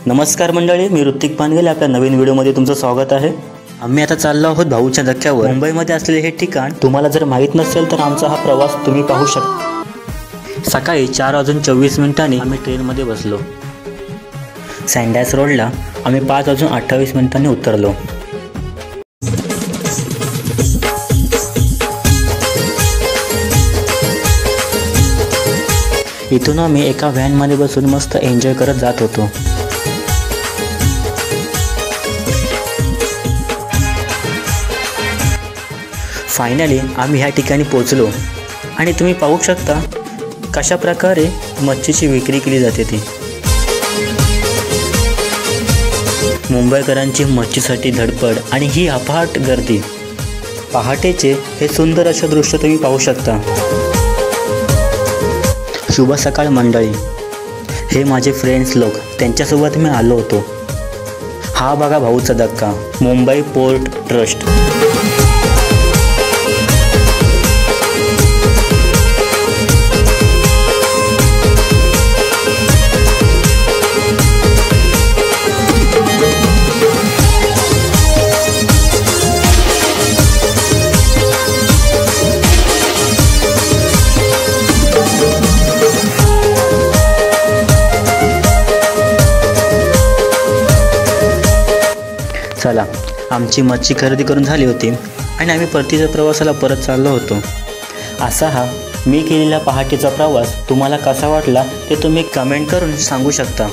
नमस्कार मंडळी, मी ऋतिक पानगेले आपल्या नवीन व्हिडिओमध्ये तुमचं स्वागत आहे। आम्ही आता चाललो आहोत भाऊच्या धक्क्यावर। मुंबईमध्ये असलेले हे ठिकाण तुम्हाला जर माहीत नसेल तर आमचा हा प्रवास तुम्ही पाहू शकता। सकाळी 4:24 आम्ही ट्रेनमध्ये बसलो। सँडॅस रोडला आम्ही 5:28 उतरलो। इथून आम्ही एका व्हॅनमध्ये बसून मस्त एन्जॉय करत जात होतो। फायनली आम्ही ह्या ठिकाणी पोहोचलो आणि तुम्ही पाहू शकता कशा प्रकारे मच्छीची विक्री केली जाते ती। मुंबईकरांची मच्छीसाठी धडपड आणि ही अफाट गर्दी। पहाटेचे हे सुंदर असे दृश्य तुम्ही पाहू शकता। शुभ सकाळ मंडळी, हे माझे फ्रेंड्स लोक, त्यांच्यासोबत मी आलो होतो। हा बघा भाऊचा धक्का, मुंबई पोर्ट ट्रस्ट। चला, आमची मच्छी खरेदी करून झाली होती आणि आम्ही परतीच्या प्रवासाला परत चाललो होतो। असा हा मी केलेला पहाटेचा प्रवास तुम्हाला कसा वाटला ते तुम्ही कमेंट करून सांगू शकता।